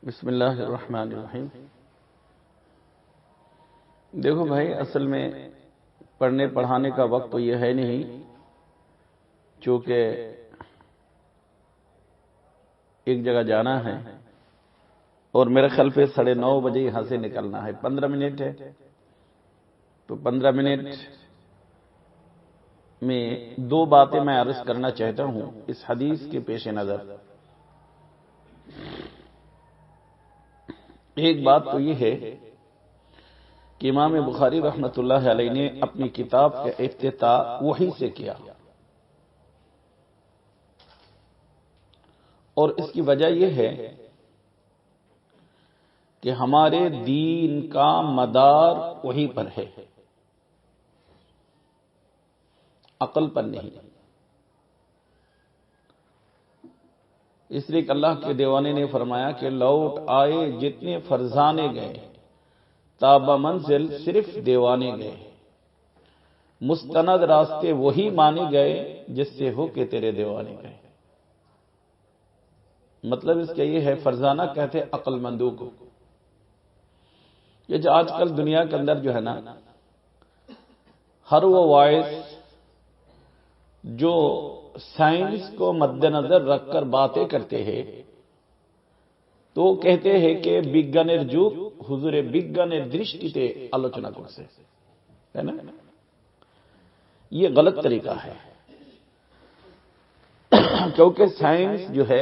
بسم اللہ الرحمن الرحیم۔ دیکھو بھائی، اصل میں پڑھنے پڑھانے کا وقت تو یہ ہے نہیں، چونکہ ایک جگہ جانا ہے اور میرے خیال پہ 9:30 بجے یہاں سے نکلنا ہے، 15 منٹ ہے، تو 15 منٹ میں دو باتیں میں عرض کرنا چاہتا ہوں اس حدیث کے پیش نظر۔ ایک بات تو یہ ہے کہ امام بخاری رحمۃ اللہ علیہ نے اپنی کتاب کا افتتاح وحی سے کیا، اور اس کی وجہ یہ ہے کہ ہمارے دین کا مدار وحی پر ہے، عقل پر نہیں۔ اس لیے کہ اللہ کے دیوانے نے فرمایا کہ لوٹ آئے جتنے فرزانے گئے، تاب منزل صرف دیوانے گئے، مستند راستے وہی مانے گئے جس سے ہو کہ تیرے دیوانے گئے۔ مطلب اس کا یہ ہے، فرزانہ کہتے عقل مندوں کو۔ یہ جو آج کل دنیا کے اندر جو ہے نا، ہر وہ وائس جو سائنس کو مد نظر رکھ کر باتیں کرتے ہیں، تو کہتے ہیں کہ বিজ্ঞানের যুগ হুজুরে বিজ্ঞানের দৃষ্টিতে আলোচনা করছে، ہے نا؟ یہ غلط طریقہ ہے، کیونکہ سائنس جو ہے،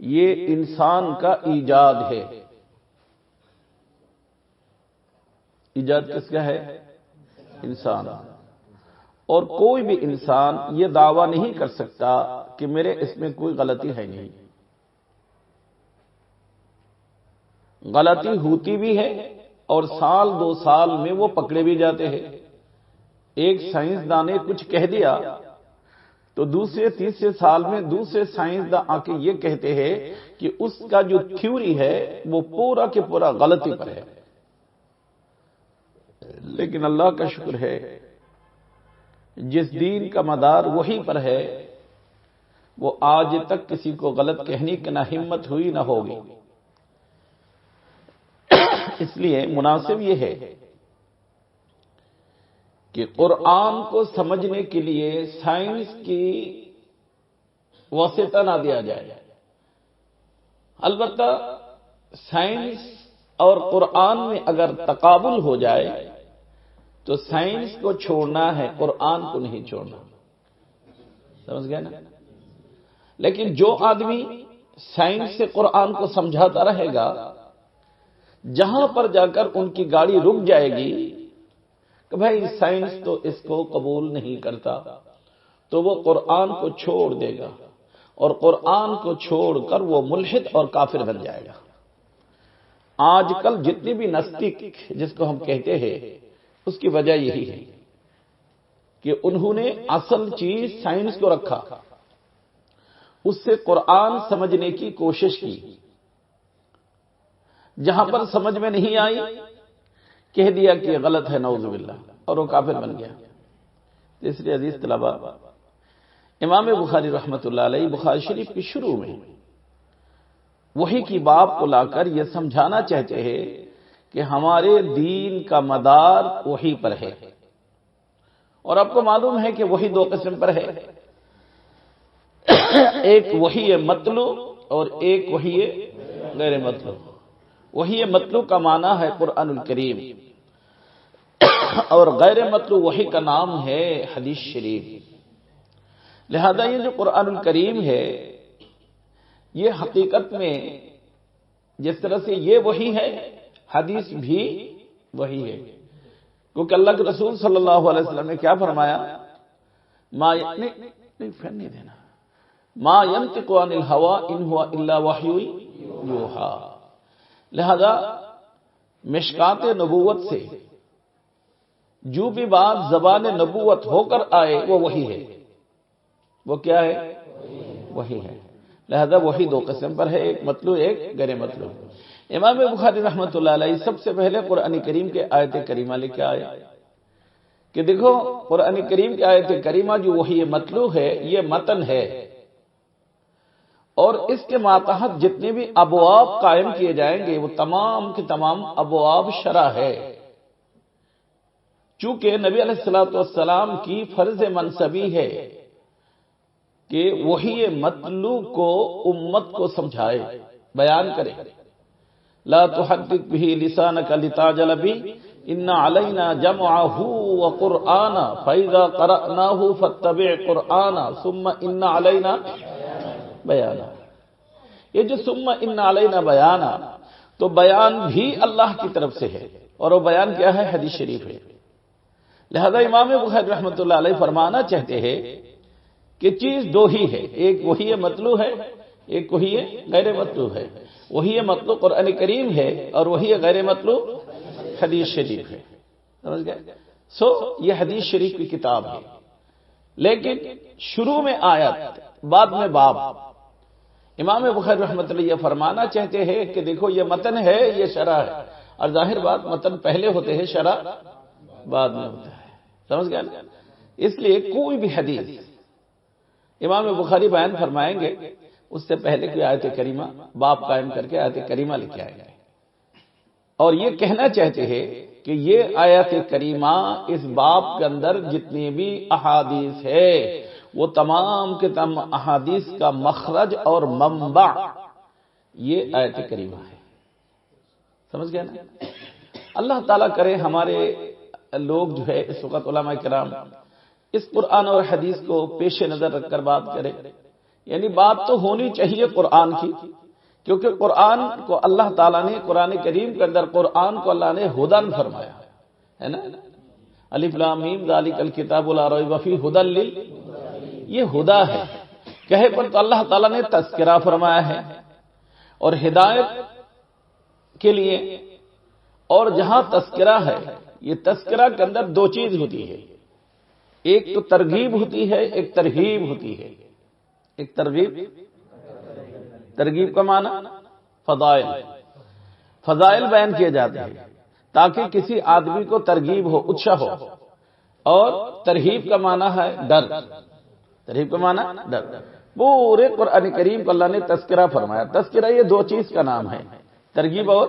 یہ انسان کا ایجاد ہے۔ ایجاد کس کا ہے؟ انسان۔ اور کوئی بھی انسان یہ دعویٰ نہیں کر سکتا کہ میرے اس میں کوئی غلطی ہے نہیں۔ غلطی ہوتی بھی ہے اور سال 2 سال میں وہ پکڑے بھی جاتے ہیں۔ ایک سائنسداں نے کچھ کہہ دیا تو دوسرے تیسرے سال میں دوسرے سائنسداں آ کے یہ کہتے ہیں کہ اس کا جو تھیوری ہے وہ پورا کے پورا غلطی پر ہے۔ لیکن اللہ کا شکر ہے، جس دین کا مدار وہی پر ہے، وہ آج تک کسی کو غلط کہنے کی نہ ہمت ہوئی نہ ہوگی۔ اس لیے مناسب یہ ہے کہ قرآن کو سمجھنے کے لیے سائنس کی واسطہ نہ دیا جائے۔ البتہ سائنس اور قرآن میں اگر تقابل ہو جائے تو سائنس کو چھوڑنا ہے، قرآن کو نہیں چھوڑنا۔ سمجھ گئے نا؟ لیکن جو آدمی سائنس سے قرآن کو سمجھاتا رہے گا، جہاں پر جا کر ان کی گاڑی رک جائے گی کہ بھائی سائنس تو اس کو قبول نہیں کرتا، تو وہ قرآن کو چھوڑ دے گا، اور قرآن کو چھوڑ کر وہ ملحد اور کافر بن جائے گا۔ آج کل جتنی بھی نستک جس کو ہم کہتے ہیں، اس کی وجہ یہی ہے کہ انہوں نے اصل چیز سائنس کو رکھا، اس سے قرآن سمجھنے کی کوشش کی، جہاں پر سمجھ میں نہیں آئی کہہ دیا کہ یہ غلط ہے، نعوذ باللہ، اور وہ کافر بن گیا۔ اس لیے عزیز طلباء، امام بخاری رحمۃ اللہ علیہ بخاری شریف کی شروع میں وحی کی باب کو لا کر یہ سمجھانا چاہتے ہیں کہ ہمارے دین کا مدار وحی پر ہے۔ اور آپ کو معلوم ہے کہ وحی 2 قسم پر ہے، ایک وحی مطلوع اور ایک وحی غیر مطلوع۔ وحی مطلوع کا معنی ہے قرآن الکریم، اور غیر مطلوع وحی کا نام ہے حدیث شریف۔ لہذا یہ جو قرآن الکریم ہے، یہ حقیقت میں جس طرح سے یہ وحی ہے، حدیث بھی وہی ہے، کیونکہ اللہ کے رسول صلی اللہ علیہ وسلم نے کیا فرمایا؟ ما ينطق عن الهوى ان هو الا وحی یوحی۔ لہذا مشکات نبوت سے جو بھی بات زبان نبوت ہو کر آئے وہ وحی ہے۔ وہ کیا ہے؟ وحی ہے۔ لہذا وحی 2 قسم پر ہے، ایک مطلوع ایک غیر مطلوع۔ امام بخاری رحمۃ اللہ علیہ سب سے پہلے قرآن کریم کے آیت کریمہ لے کے آئے کہ دیکھو قرآن کریم کی آیت کریمہ جو وحی مطلوع ہے، یہ متن ہے، اور اس کے ماتحت جتنے بھی ابواب قائم کیے جائیں گے وہ تمام کے تمام ابواب شرع ہے، چونکہ نبی علیہ الصلوۃ والسلام کی فرض منصبی ہے کہ وہی مطلوب کو امت کو سمجھائے، بیان کرے۔ لا تحرک به لسانک لتعجل به ان علینا جمعه وقرآنا فاذا قرأناه فاتبع قرآنا ثم ان علینا بیانا۔ یہ جو ثم ان علینا بیانا، تو بیان بھی اللہ کی طرف سے ہے، اور وہ بیان کیا ہے؟ حدیث شریف ہے۔ لہذا امام بخاری رحمۃ اللہ علیہ فرمانا چاہتے ہیں کہ چیز دو ہی ہے، ایک وہی مطلوع ہے، ایک وہی غیر مطلوع ہے۔ وہی مطلوع قرآن کریم ہے اور وہی غیر مطلوع حدیث شریف ہے، سمجھ گئے؟ یہ حدیث شریف کی کتاب ہے، لیکن شروع میں آیت بعد میں باب۔ امام بخاری رحمۃ اللہ یہ فرمانا چاہتے ہیں کہ دیکھو یہ متن ہے، یہ شرح ہے، اور ظاہر بات متن پہلے ہوتے ہیں، شرح بعد میں ہوتا ہے، سمجھ گئے؟ اس لیے کوئی بھی حدیث امام بخاری بیان فرمائیں گے اس سے پہلے کوئی آیت کریمہ باب قائم کر کے آیت کریمہ لکھ آئے گئے، اور یہ کہنا چاہتے ہیں کہ یہ آیت کریمہ اس باب کے اندر جتنی بھی احادیث ہے وہ تمام کے تمام احادیث کا مخرج اور منبع یہ آیت کریمہ ہے، سمجھ گئے نا؟ اللہ تعالیٰ کرے ہمارے لوگ جو ہے اس وقت علماء کرام اس قرآن اور حدیث کو پیش نظر رکھ کر بات کرے، یعنی بات تو ہونی چاہیے قرآن کی، کیونکہ قرآن کو اللہ تعالیٰ نے قرآن کریم کے اندر قرآن کو اللہ نے ہدن فرمایا ہے نا، الف لام میم ذالک الکتاب لا ریب فیہ ھدی یہ ہدا ہے، کہے پر تو اللہ تعالیٰ نے تذکرہ فرمایا ہے، اور ہدایت کے لیے، اور جہاں تذکرہ ہے یہ تذکرہ کے اندر دو چیز ہوتی ہے، ایک تو ترغیب ہوتی ہے، ایک ترہیب ہوتی ہے۔ ایک ترغیب کا معنی فضائل بیان کیے جاتے ہیں تاکہ کسی آدمی کو ترغیب ہو، اتشا ہو، اور ترہیب کا معنی ہے ڈر، ترہیب کا معنی ڈر۔ پورے قرآن کریم کو اللہ نے تذکرہ فرمایا، تذکرہ یہ دو چیز کا نام ہے، ترغیب اور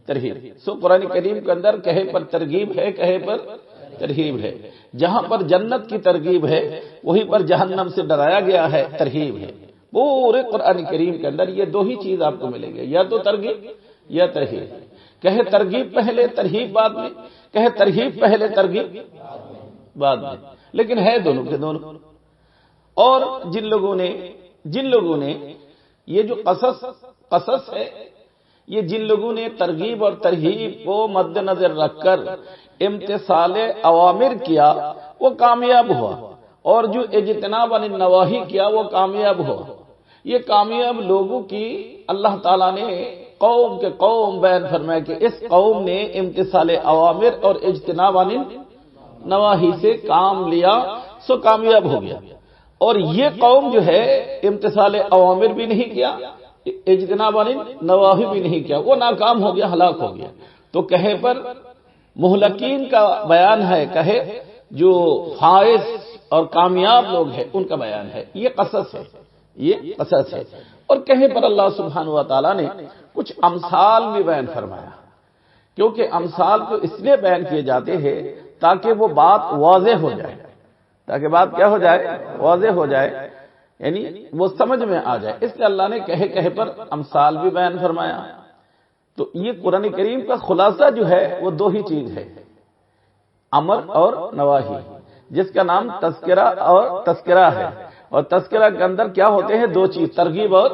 ترہیب۔ قرآن کریم کے اندر کہے پر ترغیب ہے، کہے پر ترہیب ہے، جہاں پر جنت کی ترغیب ہے وہیں پر جہنم سے ڈرایا گیا ہے، ترہیب ہے۔ پورے قرآن کریم کے اندر یہ دو ہی چیز آپ کو ملیں گے، یا تو ترغیب یا ترہیب، کہے ترغیب پہلے ترہیب بعد میں، کہے ترہیب پہلے ترغیب بعد میں، لیکن ہے دونوں کے دونوں۔ اور جن لوگوں نے یہ جو قصص ہے، یہ جن لوگوں نے ترغیب اور ترہیب کو مد نظر رکھ کر امتثال اوامر کیا وہ کامیاب ہوا، اور جو اجتناب عن النواہی کیا وہ کامیاب ہوا۔ یہ کامیاب لوگوں کی اللہ تعالیٰ نے قوم کے قوم بیان فرمایا کہ اس قوم نے امتثال اوامر اور اجتناب عن النواہی سے کام لیا سو کامیاب ہو گیا، اور یہ قوم جو ہے امتثال اوامر بھی نہیں کیا، اجتناب عن النواہی بھی نہیں کیا، وہ ناکام ہو گیا، ہلاک ہو گیا۔ تو کہے پر مہلکین کا بیان ہے، کہے جو فائز اور کامیاب لوگ ہیں ان کا بیان ہے، یہ قصص ہے، یہ قصص ہے۔ اور کہے پر اللہ سبحانہ و تعالیٰ نے کچھ امثال بھی بیان فرمایا، کیونکہ امثال کو اس لیے بیان کیے جاتے ہیں تاکہ وہ بات واضح ہو جائے، تاکہ بات کیا ہو جائے؟ واضح ہو جائے، یعنی وہ سمجھ میں آ جائے، اس لیے اللہ نے کہے پر امثال بھی بیان فرمایا۔ تو یہ قرآن کریم کا خلاصہ جو ہے وہ دو ہی چیز ہے، امر اور نواہی، جس کا نام تذکرہ ہے، اور تذکرہ کے اندر کیا ہوتے ہیں؟ دو چیز، ترغیب اور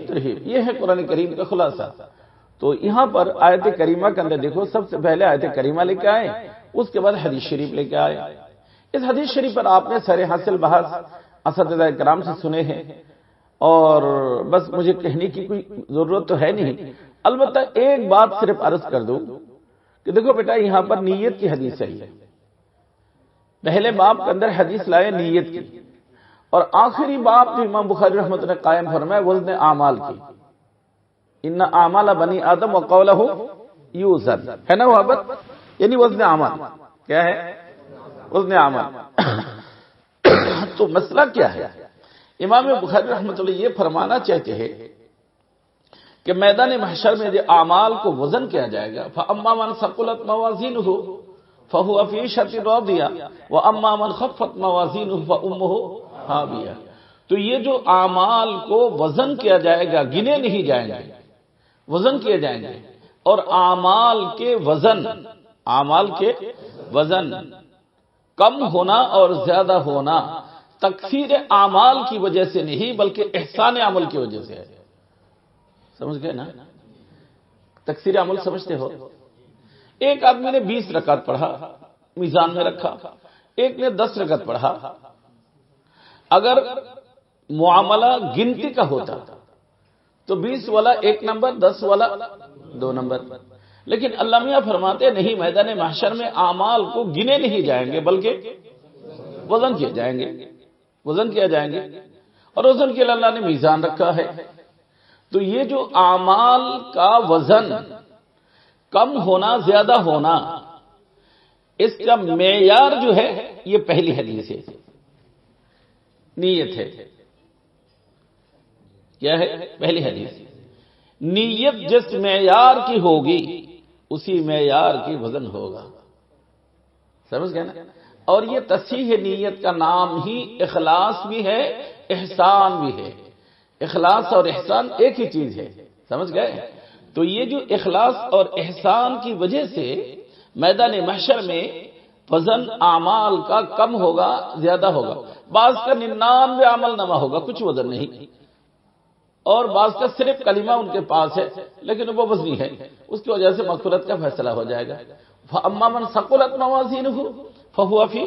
ترہیب، یہ ہے قرآن کریم کا خلاصہ۔ تو یہاں پر آیت کریمہ کے اندر دیکھو، سب سے پہلے آیت کریمہ لے کے آئے، اس کے بعد حدیث شریف لے کے آئے۔ اس حدیث شریف پر آپ نے سر حاصل بحث اساتذہ کرام سے سنے ہیں، اور بس مجھے کہنے کی کوئی ضرورت تو ہے نہیں، البتہ ایک بات صرف عرض کر دوں کہ دیکھو بیٹا، یہاں پر نیت کی حدیث ہے، پہلے باب کے اندر حدیث لائے نیت کی، اور آخری باب جو امام بخاری رحمۃ اللہ نے قائم فرمایا وزن اعمال کی، ان اعمال بنی آدم وقولہ یوزن، ہے نا وہاں پر، یعنی وزن اعمال کیا ہے؟ وزن اعمال۔ تو مسئلہ کیا ہے؟ امام بخاری رحمۃ اللہ یہ فرمانا چاہتے ہیں کہ میدان محشر میں جو اعمال کو وزن کیا جائے گا، فَأَمَّا مَنْ ثَقُلَتْ مَوَازِينُهُ فَهُوَ فِي عِيشَةٍ رَاضِيَةٍ وَأَمَّا مَنْ خَفَّتْ مَوَازِينُهُ فَأُمُّهُ هَاوِيَةٌ۔ تو یہ جو اعمال کو وزن کیا جائے گا، گنے نہیں جائیں گے، وزن کیے جائیں گے، اور اعمال کے وزن کم ہونا اور زیادہ ہونا تکثیر اعمال کی وجہ سے نہیں بلکہ احسان عمل کی وجہ سے ہے۔ سمجھ گئے نا؟ تکثیر عمل سمجھتے ہو؟ ایک آدمی نے 20 رکعت پڑھا، میزان میں رکھا، ایک نے 10 رکعت پڑھا۔ اگر معاملہ گنتی کا ہوتا تو 20 والا 1 نمبر، 10 والا 2 نمبر، لیکن اللہ میاں فرماتے نہیں، میدان محشر میں اعمال کو گنے نہیں جائیں گے بلکہ وزن کیے جائیں گے، اور وزن کے لیے اللہ نے میزان رکھا ہے۔ تو یہ جو اعمال کا وزن کم ہونا زیادہ ہونا، اس کا معیار جو ہے یہ پہلی حدیث ہے، نیت ہے۔ کیا ہے؟ پہلی حدیث، نیت جس معیار کی ہوگی اسی معیار کی وزن ہوگا۔ سمجھ گئے نا؟ اور یہ تصحیح نیت کا نام ہی اخلاص بھی ہے، احسان بھی ہے۔ اخلاص اور احسان ایک ہی چیز ہے، سمجھ گئے؟ تو یہ جو اخلاص اور احسان کی وجہ سے میدان محشر میں وزن اعمال کا کم ہوگا زیادہ ہوگا، بعض کا 99 عمل نامہ ہوگا، کچھ وزن نہیں، اور بعض کا صرف کلمہ ان کے پاس ہے لیکن وہ وزنی ہے، اس کی وجہ سے مغفرت کا فیصلہ ہو جائے گا۔ فَأَمَّا مَنْ ثَقُلَتْ مَوَازِينُهُ فَهُوَ فِي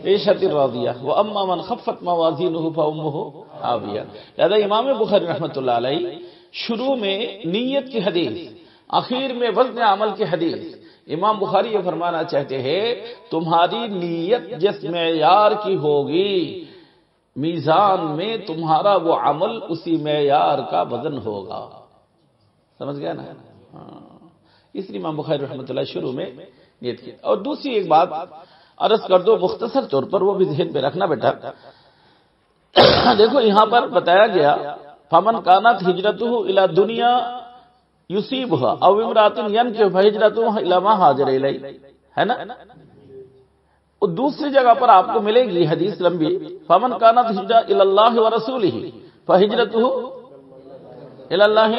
عِيشَةٍ رَاضِيَةٍ وَأَمَّا مَنْ خَفَّتْ مَوَازِينُهُ فَأُمُّهُ هَاوِيَةٌ۔ لہذا امام بخاری رحمۃ اللہ علیہ شروع میں نیت کی حدیث، آخر میں وزن عمل کی حدیث، امام بخاری یہ فرمانا چاہتے ہیں تمہاری نیت جس معیار کی ہوگی، میزان میں تمہارا وہ عمل اسی معیار کا وزن ہوگا۔ سمجھ گیا نا؟ اس لیے امام بخاری رحمۃ اللہ شروع میں نیت کی۔ اور دوسری ایک بات عرض کر دو مختصر طور پر، وہ بھی ذہن پہ رکھنا بیٹا۔ دیکھو یہاں پر بتایا گیا فمن کانت ہجرتہ الی دنیا یصیبها او امرأۃ ینکح فہجرتہ الی ما ہاجر الیہ، ہے نا؟ اور دوسری جگہ پر آپ کو ملے گی حدیث لمبی، فمن کانت ہجرتہ الی اللہ ورسولہ فہجرتہ الی اللہ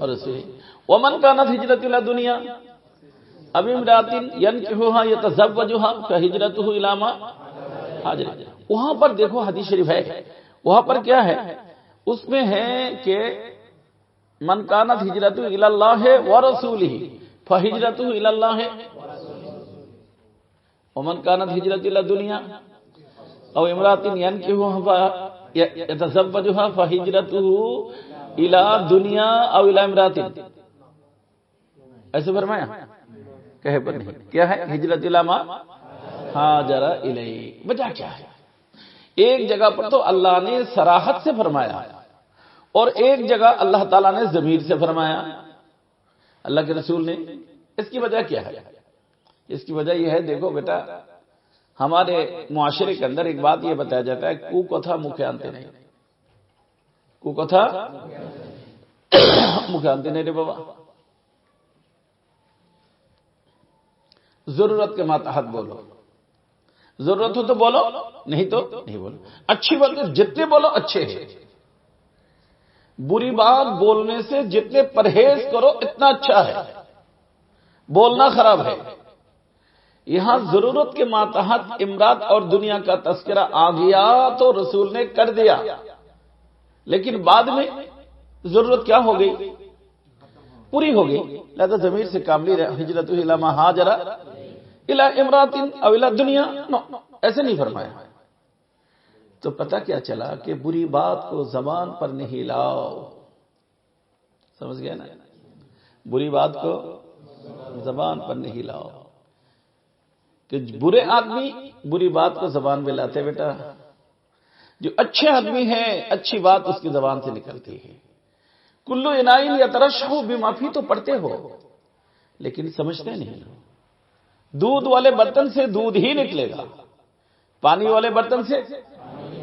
ورسولہ ومن کانت ہجرتہ الی دنیا اب امرأۃ ینکحها یتزوجها فہجرتہ الی ما ہاجر الیہ۔ وہاں پر دیکھو حدیث شریف ہے، وہاں پر کیا ہے؟ اس میں ہے کہ من کانت ہجرتہ الی اللہ ورسولہ فہجرتہ الی اللہ ومن کانت ہجرتہ الی دنیا او امرأۃ ینکحها یتزوجها فہجرتہ الی دنیا او الی امرأۃ، ایسے فرمایا؟ کہے پر نہیں، کیا ہے؟ ہجرت الی ما ہاجر الیہ۔ وجہ کیا ہے؟ ایک جگہ پر تو اللہ نے صراحت سے فرمایا اور ایک جگہ اللہ تعالیٰ نے ضمیر سے فرمایا، اللہ کے رسول نے۔ اس کی وجہ کیا ہے؟ اس کی وجہ یہ ہے، دیکھو بیٹا، ہمارے معاشرے کے اندر ایک بات یہ بتایا جاتا ہے، کو کتھا مکھے آنتے نہیں، کو کتھا مکھے آنتے نہیں رے بابا۔ ضرورت کے ماتحت بولو، ضرورت ہو تو بولو، نہیں تو نہیں بولو۔ اچھی بات جتنے بولو اچھے ہیں، بری بات بولنے سے جتنے پرہیز کرو اتنا اچھا ہے، بولنا خراب ہے۔ یہاں ضرورت کے ماتحت امرات اور دنیا کا تذکرہ آ گیا تو رسول نے کر دیا، لیکن بعد میں ضرورت کیا ہو گئی؟ پوری ہو گئی، لہذا ضمیر سے کام لی رہے، ہجرت الی ما ہاجر الی امرات او الی دنیا، ایسے نہیں فرمایا۔ تو پتہ کیا چلا کہ بری بات کو زبان پر نہیں لاؤ، سمجھ گئے نا؟ بری بات کو زبان پر نہیں لاؤ، کہ برے آدمی بری بات کو زبان پہ لاتے بیٹا، جو اچھے آدمی ہیں اچھی بات اس کی زبان سے نکلتی ہے۔ کلو انائن یترشح بما فی، تو پڑھتے ہو لیکن سمجھتے نہیں۔ دودھ والے برتن سے دودھ ہی نکلے گا، پانی والے برتن سے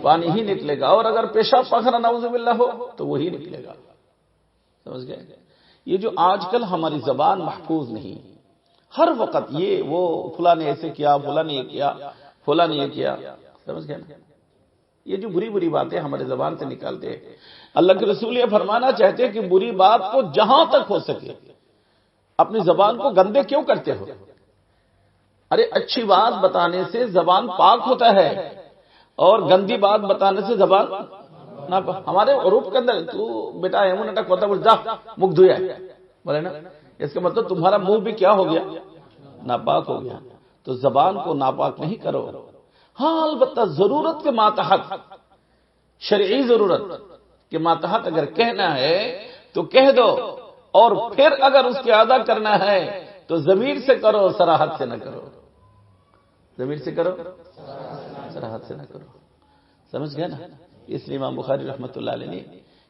پانی ہی نکلے گا، اور اگر پیشاب پاخانہ نعوذ باللہ ہو تو وہی نکلے گا. سمجھ گئے؟ یہ جو آج کل ہماری زبان محفوظ نہیں، ہر وقت یہ وہ فلاں نے ایسے کیا، فلاں نے یہ کیا، فلاں نے یہ کیا. سمجھ گئے نا؟ یہ جو بری بری باتیں ہمارے زبان سے نکالتے ہیں، اللہ کے رسول یہ فرمانا چاہتے ہیں کہ بری بات کو جہاں تک ہو سکے اپنی زبان کو گندے کیوں کرتے ہو؟ ارے اچھی بات بتانے سے زبان پاک ہوتا ہے، اور گندی بات بتانے سے زبان نہ. ہمارے عروب کے اندر تو بیٹا ایمون اٹک ہوتا ہے، جا منہ دھویا بولے نا، اس کا مطلب تمہارا منہ بھی کیا ہو گیا؟ ناپاک ہو گیا. تو زبان کو ناپاک نہیں کرو. ہاں البتہ ضرورت کے ماتحت، شرعی ضرورت کے ماتحت اگر کہنا ہے تو کہہ دو، اور پھر اگر اس کی ادا کرنا ہے تو ضمیر سے کرو، صراحت سے نہ کرو. ضمیر سے کرو، صراحت سے نہ کرو. سمجھ گئے نا؟ اس لیے امام بخاری رحمۃ اللہ علیہ نے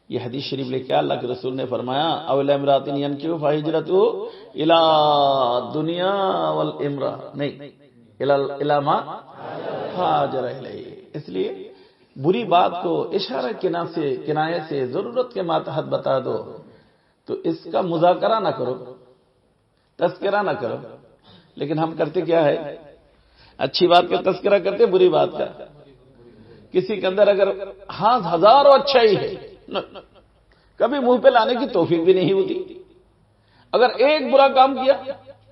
یہ حدیث شریف لے کے اللہ کے رسول نے فرمایا اول امرات ینکحو فہجرتہ الی دنیا والامرأہ، نہیں الی ما ہاجر الیہ. اس لیے بری بات کو اشارہ کنایہ سے ضرورت کے ماتحت بتا دو، تو اس کا مذاکرہ نہ کرو، تذکرہ نہ کرو. لیکن ہم کرتے کیا ہے؟ اچھی بات کا تذکرہ کرتے، بری بات کا. کسی کے اندر اگر ہاں ہزاروں اچھائی ہے، کبھی منہ پہ لانے کی توفیق بھی نہیں ہوتی. اگر ایک برا کام کیا،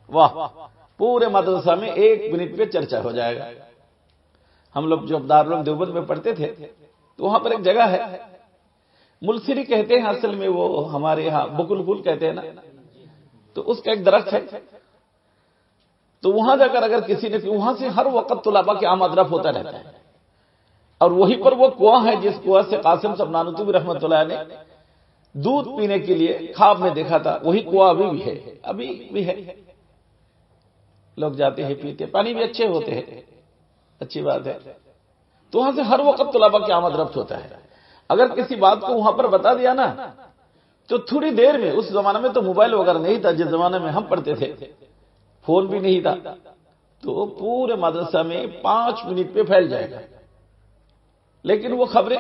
واہ، پورے مدرسہ میں 1 منٹ پہ چرچا ہو جائے گا. ہم لوگ جو دارالعلوم دیوبند میں پڑھتے تھے تو وہاں پر ایک جگہ ہے، ملسری کہتے ہیں اصل میں، وہ ہمارے یہاں بکل پھول کہتے ہیں نا. تو اس کا ایک درخت ہے، تو وہاں جا کر اگر کسی نے، وہاں سے ہر وقت طلباء کے آمد رفت ہوتا رہتا ہے، اور وہیں پر وہ کنواں ہے جس کنواں سے قاسم صاحب نانوتوی رحمۃ اللہ نے دودھ پینے کے لیے خواب میں دیکھا تھا. وہی کنواں ابھی بھی ہے، ابھی بھی ہے. لوگ جاتے ہیں، پیتے، پانی بھی اچھے ہوتے ہیں، اچھی بات ہے. تو وہاں سے ہر وقت طلباء کی آمد رفت ہوتا ہے. اگر کسی بات کو وہاں پر بتا دیا نا تو تھوڑی دیر میں، اس زمانے میں تو موبائل وغیرہ نہیں تھا جس زمانے میں ہم پڑھتے تھے، فون بھی نہیں تھا، تو پورے مدرسہ میں 5 منٹ پہ پھیل جائے گا. لیکن وہ خبریں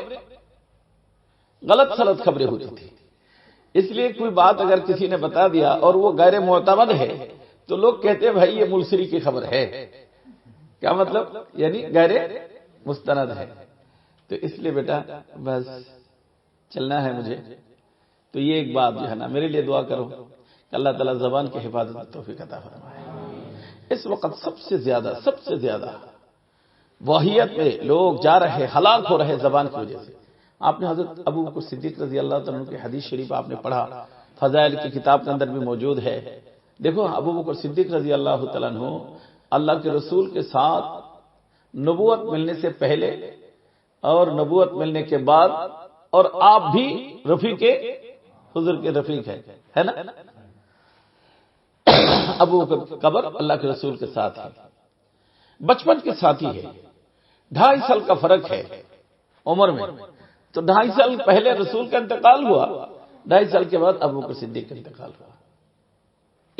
غلط سلط خبریں ہوتی تھی. اس لیے کوئی بات اگر کسی نے بتا دیا اور وہ غیر معتمد ہے تو لوگ کہتے ہیں بھائی یہ ملسری کی خبر ہے. کیا مطلب؟ یعنی غیر مستند ہے. تو اس لیے بیٹا بس چلنا ہے مجھے. تو یہ ایک بات جو ہے نا، میرے لیے دعا کرو کہ اللہ تعالیٰ زبان کی حفاظت کی توفیق عطا فرمائے. اس وقت سب سے زیادہ واہیت میں لوگ جا رہے، ہلاک ہو رہے زبان کی وجہ سے. آپ نے حضرت ابو بکر صدیق رضی اللہ تعالیٰ عنہ کی حدیث شریف آپ نے پڑھا، فضائل کی کتاب کے اندر بھی موجود ہے. دیکھو ابو بکر صدیق رضی اللہ تعالیٰ عنہ اللہ کے رسول کے ساتھ نبوت ملنے سے پہلے اور نبوت ملنے کے بعد، اور آپ بھی رفیق حضور کے رفیق ہے نا. ابو بکر قبر اللہ کے رسول کے ساتھ ہے، بچپن کے ساتھی ہے. 2.5 سال کا فرق ہے عمر میں. تو 2.5 سال پہلے رسول کا انتقال ہوا، 2.5 سال کے بعد ابو بکر صدیق کا انتقال ہوا.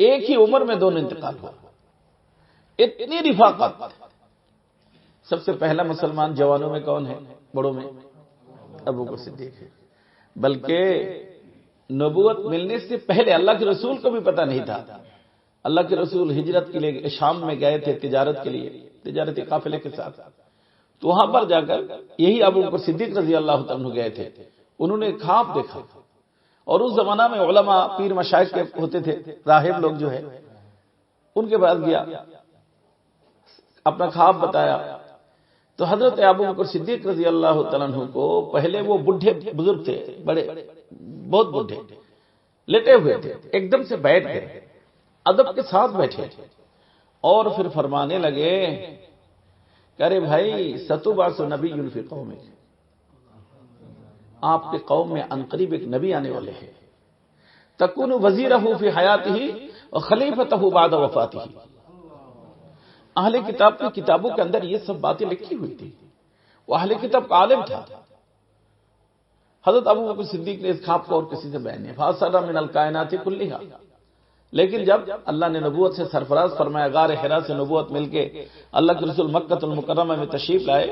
ایک ہی عمر میں دونوں انتقال ہوا. اتنی رفاقت. سب سے پہلا مسلمان جوانوں میں کون ہے؟ بڑوں میں ابو بکر صدیق ہے. بلکہ نبوت ملنے سے پہلے اللہ کے رسول کو بھی پتہ نہیں تھا. اللہ کے رسول ہجرت کے لیے شام میں گئے تھے تجارت کے لیے، تجارتی قافلے کے ساتھ. تو وہاں پر جا کر یہی ابو بکر صدیق رضی اللہ عنہ گئے تھے. انہوں نے خواب دیکھا، اور اس زمانہ میں علماء پیر مشائخ کے ہوتے تھے، راہب لوگ جو ہے ان کے پاس گیا، اپنا خواب بتایا. تو حضرت ابو بکر صدیق رضی اللہ تعالیٰ عنہ کو پہلے وہ بڈھے بزرگ تھے، بڑے بہت بڈھے لیٹے ہوئے تھے، ایک دم سے بیٹھ گئے، ادب کے ساتھ بیٹھے، اور پھر فرمانے لگے کہ ارے بھائی ستبعث نبی فی قومک، آپ کے قوم میں عنقریب ایک نبی آنے والے ہیں، تکون وزیرہ فی حیاتہ وخلیفتہ بعد وفاتہ. اہل کتاب کی کتابوں کے اندر یہ سب باتیں لکھی ہوئی تھی. وہ اہل کتاب کا عالم تھا. حضرت ابو بکر صدیق نے اس خواب کو اور کسی سے بیان نہیں. فاصر من الکائنات کلھا. لیکن جب اللہ نے نبوت سے سرفراز فرمایا، غار حرا سے نبوت مل کے اللہ کے رسول مکہ المکرمہ میں تشریف لائے،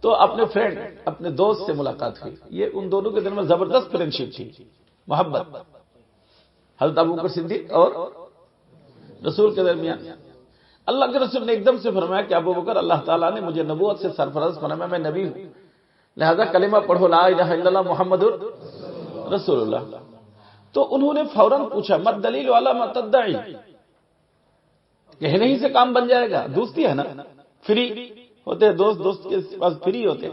تو اپنے فرینڈ اپنے دوست سے ملاقات ہوئی. یہ ان دونوں کے دل میں زبردست فرینڈشپ تھی, محبت, حضرت ابوبکر صدیق اور رسول کے درمیان. اللہ کے رسول نے ایک دم سے فرمایا کہ ابوبکر, اللہ تعالیٰ نے مجھے نبوت سے سرفراز فرمایا, میں نبی ہوں, لہذا کلمہ پڑھو لا الہ الا اللہ محمد رسول اللہ. تو انہوں نے فوراً پوچھا مت دلیل والا مت تدعی, کہنے ہی سے کام بن جائے گا, دوستی ہے نا, فری ہوتے دوست کے پاس فری ہوتے,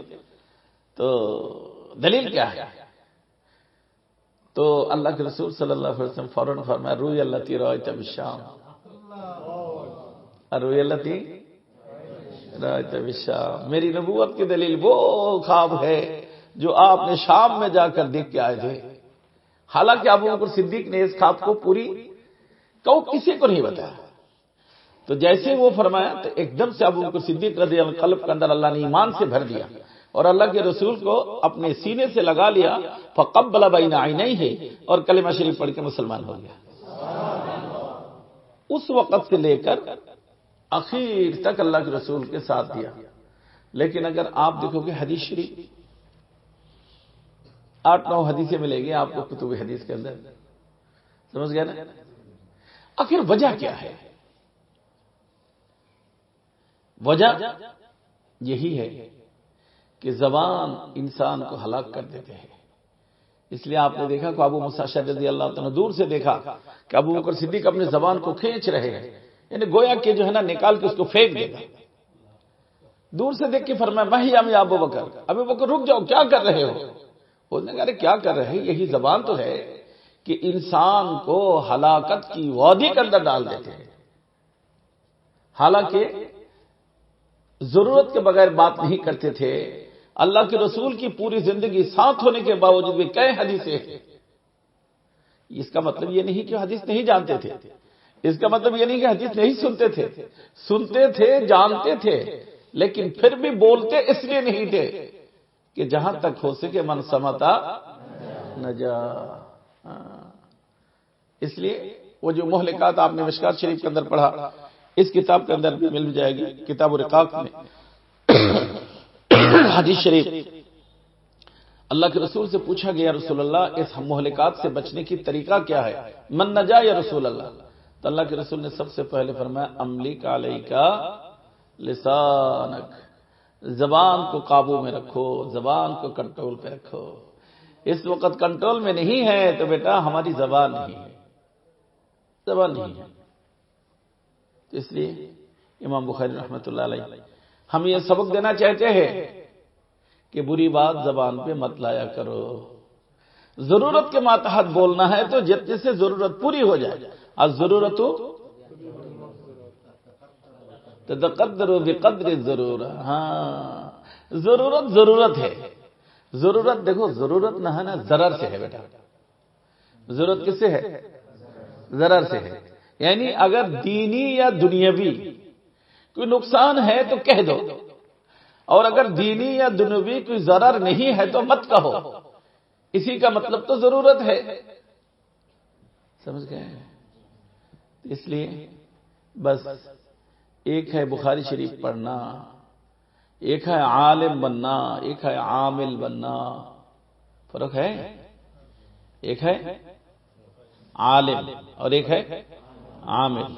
تو دلیل کیا ہے؟ تو اللہ کے رسول صلی اللہ علیہ وسلم فوراً فرمایا روی التی رأیت بالشام, روی التی رأیت بالشام, میری نبوت کی دلیل وہ خواب ہے جو آپ نے شام میں جا کر دیکھ کے آئے تھے. حالانکہ ابوبکر صدیق نے اس خواب کو پوری کسی کو نہیں بتایا. تو جیسے وہ فرمایا تو ایک دم سے ابوبکر صدیق رضی اللہ عنہ قلب کے اندر اللہ نے ایمان سے بھر دیا اور اللہ کے رسول کو اپنے سینے سے لگا لیا. فقبل بین عینیہ, اور کلمہ شریف پڑھ کے مسلمان ہو گیا. اس وقت سے لے کر اخیر تک اللہ کے رسول کے ساتھ دیا. لیکن اگر آپ دیکھو گے حدیث شریف 8-9 حدیثیں ملے گی آپ کو کتب حدیث کے اندر, سمجھ گئے نا. آخر وجہ کیا ہے؟ وجہ یہی ہے کہ زبان انسان کو ہلاک کر دیتے ہیں. اس لیے آپ نے دیکھا کہ ابو موسیٰ اشعری رضی اللہ عنہ دور سے دیکھا کہ ابوبکر صدیق اپنی زبان کو کھینچ رہے ہیں, یعنی گویا کہ جو ہے نا نکال کے اس کو پھینک دے گا. دور سے دیکھ کے فرمایا مہیا یا ابوبکر, ابوبکر رک جاؤ, کیا کر رہے ہو؟ بولنے لگا کیا کر رہے ہیں, یہی زبان تو ہے کہ انسان کو ہلاکت کی وادی کے اندر ڈال دیتے ہیں. حالانکہ ضرورت کے بغیر بات نہیں کرتے تھے. اللہ کے رسول کی پوری زندگی ساتھ ہونے کے باوجود بھی کئی حدیثیں ہیں. اس کا مطلب یہ نہیں کہ حدیث نہیں جانتے تھے, اس کا مطلب یہ نہیں کہ حدیث نہیں سنتے تھے, سنتے تھے, جانتے تھے, لیکن پھر بھی بولتے اس لیے نہیں تھے کہ جہاں تک ہو سکے من سمتا نجا. اس لیے وہ جو مہلکات آپ نے مشکات شریف کے اندر پڑھا, اس کتاب کے اندر بھی مل جائے گی, کتاب الرقاق میں حدیث شریف. اللہ کے رسول سے پوچھا گیا رسول اللہ اس مہلکات سے بچنے کی طریقہ کیا ہے, من نجا یا رسول اللہ؟ تو اللہ کے رسول نے سب سے پہلے فرمایا املیک علیکا لسانک, زبان کو قابو میں رکھو, زبان کو کنٹرول پہ رکھو. اس وقت کنٹرول میں نہیں ہے تو بیٹا ہماری زبان نہیں ہے, زبان نہیں ہے. اس لیے امام بخاری رحمۃ اللہ علیہ ہم یہ سبق دینا چاہتے ہیں کہ بری بات زبان پہ مت لایا کرو. ضرورت کے ماتحت بولنا ہے تو جتنے سے ضرورت پوری ہو جائے. الضرورت تقدر بقدر الضرورہ. ہاں ضرورت ہے. ضرورت دیکھو, ضرورت نہ ہے نا ضرر سے ہے بیٹا. ضرورت کس سے ہے؟ ضرر سے ہے. یعنی اگر دینی یا دنیاوی کوئی نقصان ہے تو کہہ دو, اور اگر دینی یا دنیاوی کوئی ضرر نہیں ہے تو مت کہو. اسی کا مطلب تو ضرورت ہے. سمجھ گئے؟ اس لیے بس ایک ہے بخاری شریف پڑھنا, ایک ہے عالم بننا, ایک ہے عامل بننا. فرق ہے. ایک ہے عالم اور ایک ہے عامل.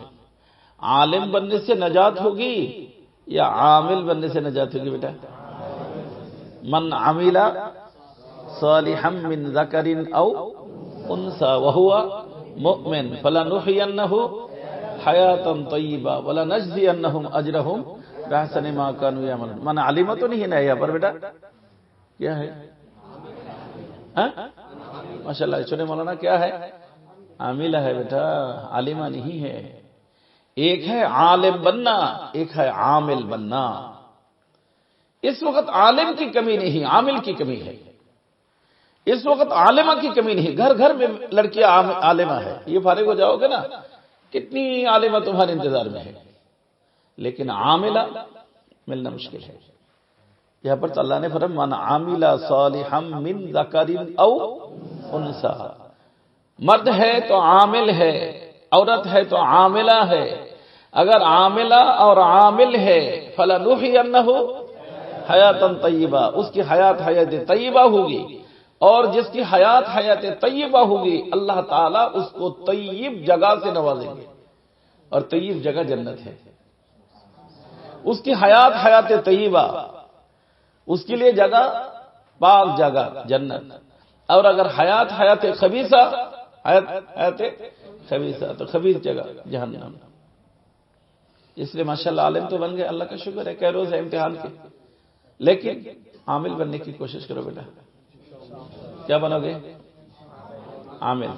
عالم بننے سے نجات ہوگی یا عامل بننے سے نجات ہوگی بیٹا؟ من عمل صالحا من ذکر او انثى وهو مؤمن فلنحيينه حیاتا طیبہ ولنجزینہم اجرہم بأحسن ما كانوا يعملون. من علم تو نہیں ہے نا یہاں پر بیٹا, کیا ہے؟ ماشاءاللہ سنے مولانا, کیا ہے؟ عاملہ ہے بیٹا, عالمہ نہیں ہے. ایک ہے عالم بننا, ایک ہے عامل بننا. اس وقت عالم کی کمی نہیں, عامل کی کمی ہے. اس وقت عالمہ کی کمی نہیں, گھر گھر میں لڑکیاں عالمہ ہے. یہ فارغ ہو جاؤ گے نا, کتنی عالمہ تمہارے انتظار میں ہے, لیکن عاملہ ملنا مشکل ہے. یہاں پر تو اللہ نے فرمایا من عامل صالحا من ذکر او انثى. مرد ہے تو عامل ہے, عورت ہے تو عاملہ ہے. اگر عاملہ اور عامل ہے فلنحینہ حیاتن طیبہ، اس کی حیات حیات طیبہ ہوگی، اور جس کی حیات حیات طیبہ ہوگی اللہ تعالیٰ اس کو طیب جگہ سے نوازیں گے، اور طیب جگہ جنت ہے۔ اس کی حیات حیات طیبہ، اس کے لیے جگہ پاک جگہ جنت، اور اگر حیات حیات خبیثہ، حیات خبیثہ تو خبیث جگہ جہنم۔ اس لیے ماشاءاللہ عالم تو بن گئے، اللہ کا شکر ہے، کئی روز ہے امتحان کے، لیکن عامل بننے کی کوشش کرو بیٹا۔ کیا بنو گے؟ عامل،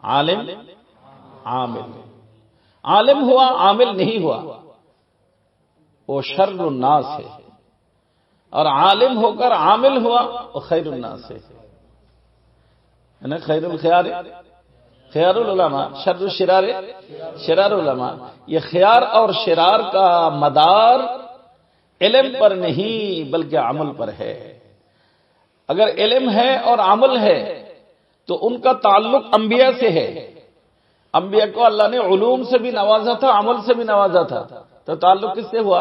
عالم، عامل۔ عالم ہوا عامل نہیں ہوا وہ شر الناس ہے، اور عالم ہو کر عامل ہوا وہ خیر الناس ہے نا۔ خیر الخیار خیار العلماء، شر الشرار شرار العلماء۔ یہ خیار اور شرار کا مدار علم پر نہیں بلکہ عمل پر ہے۔ اگر علم ہے اور عمل ہے تو ان کا تعلق انبیاء سے ہے۔ انبیاء کو اللہ نے علوم سے بھی نوازا تھا، عمل سے بھی نوازا تھا، تو تعلق کس سے ہوا؟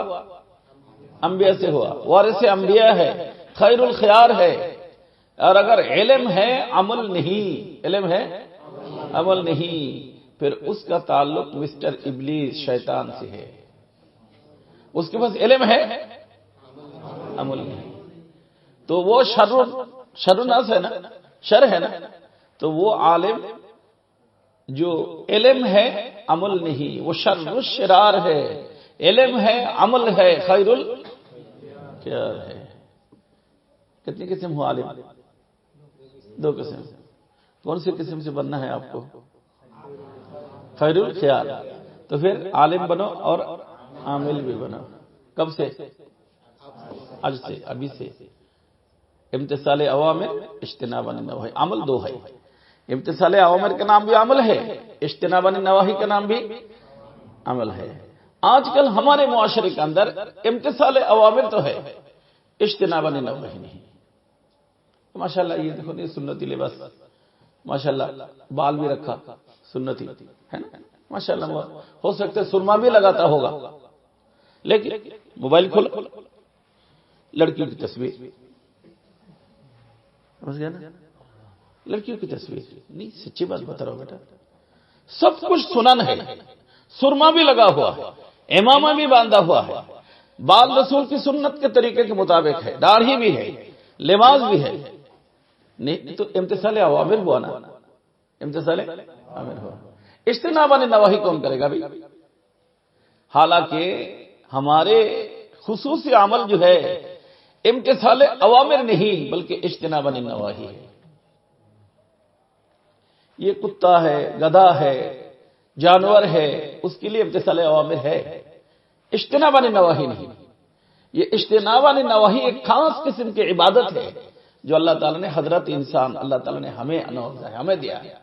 انبیاء سے ہوا۔ وارث انبیاء ہے، خیر الخیار ہے۔ اور اگر علم ہے عمل نہیں، علم ہے عمل نہیں، پھر اس کا تعلق مسٹر ابلیس شیطان سے ہے۔ اس کے پاس علم ہے عمل نہیں، تو وہ شر الناس ہے نا، شر ہے نا۔ تو وہ عالم جو علم ہے عمل نہیں وہ شر الشرار ہے، علم ہے عمل ہے خیر الخیار ہے۔ کتنی قسم ہو عالم؟ دو قسم۔ کون سی قسم سے بننا ہے آپ کو؟ خیر الخیار۔ تو پھر عالم بنو اور عامل بھی بنو۔ کب سے؟ آج سے، ابھی سے۔ امتثال اوامر اجتناب عن النواہی، عمل دو ہے۔ امتثال اوامر کا نام بھی عمل ہے، اجتناب عن النواہی کا نام بھی عمل ہے۔ آج کل ہمارے معاشرے کے اندر امتثال اوامر تو ہے، اجتناب عن النواہی نہیں۔ ماشاءاللہ یہ دیکھو نہیں، سنتی لباس، ماشاءاللہ بال بھی رکھا سنتی ہے نا، ماشاءاللہ ہو سکتا ہے سرما بھی لگاتا ہوگا، لیکن موبائل کھولا لڑکیوں کی تصویر، سمجھ گیا نا، لڑکیوں کی تصویر نہیں۔ سچی بات بتا رہا ہوں بیٹا، سب کچھ سنن ہے، سرما بھی لگا ہوا ہے، امامہ بھی باندھا ہوا ہے، بال رسول کی سنت کے طریقے کے مطابق ہے، داڑھی بھی ہے، لباس بھی ہے، نہیں تو امتثال اوامر ہوا نا، امتثال اوامر ہوا۔ اجتناب عن النواہی کون کرے گا بھی؟ حالانکہ ہمارے خصوصی عمل جو ہے امتثال اوامر نہیں بلکہ اجتناب عن النواہی ہے۔ یہ کتا ہے، گدھا ہے، جانور ہے، اس کے لیے امتثال اوامر ہے، اجتناب عن النواہی نہیں۔ یہ اجتناب عن النواہی ایک خاص قسم کی عبادت ہے جو اللہ تعالیٰ نے حضرت انسان، اللہ تعالیٰ نے ہمیں نوازا ہے، ہمیں دیا ہے،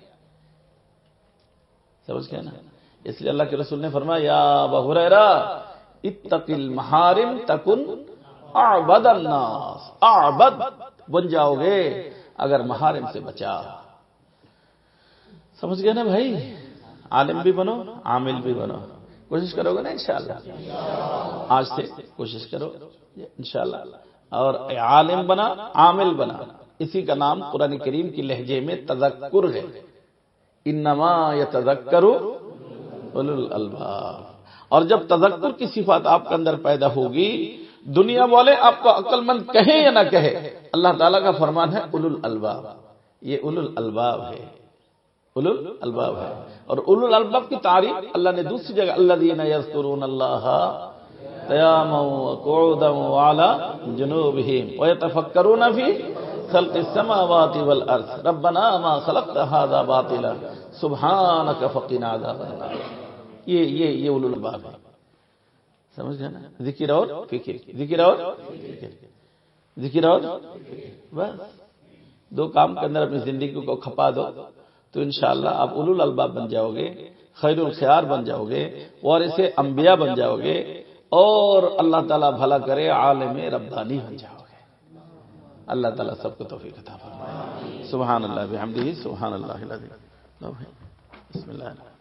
سمجھ گئے نا۔ اس لیے اللہ کے رسول نے فرمایا یا ابا ہریرہ اتق المحارم تکن اعبد الناس، اعبد بن جاؤ گے اگر محارم سے بچا۔ سمجھ گئے نا بھائی؟ عالم بھی بنو، عامل بھی بنو۔ کوشش کرو گے نا انشاءاللہ؟ آج سے کوشش کرو انشاءاللہ۔ اور عالم بنا، عامل بنا، اسی کا نام قرآن کریم کی لہجے میں تذکر ہے۔ انما یتذکر اولو الالباب۔ اور جب تذکر کی صفات آپ کے اندر پیدا ہوگی، دنیا والے آپ کو عقل مند کہیں یا نہ کہے، اللہ تعالیٰ کا فرمان ہے اولو الالباب، یہ اولو الالباب ہے، اولو الالباب ہے۔ اور اولو الالباب کی تعریف اللہ نے دوسری جگہ الذین یذکرون اللہ قیاما وقعودا وعلی جنوبہم ویتفکرون فی خلق السماوات والارض ربنا ما خلقت هذا باطلا سبحانک فقنا عذاب النار۔ یہ اولو الالباب ہے، سمجھ گئے نا؟ ذکر اور فکر، ذکر اور فکر، ذکر اور بس دو کام کے اندر اپنی زندگی کو کھپا دو تو انشاءاللہ آپ اولو الالباب بن جاؤ گے، خیر الخیار بن جاؤ گے، وارث انبیاء بن جاؤ گے، اور اللہ تعالیٰ بھلا کرے عالم ربانی بن جاؤ گے۔ اللہ تعالیٰ سب کو توفیق عطا فرمائے۔ سبحان اللہ بحمدہ، سبحان اللہ العظیم۔ بسم اللہ۔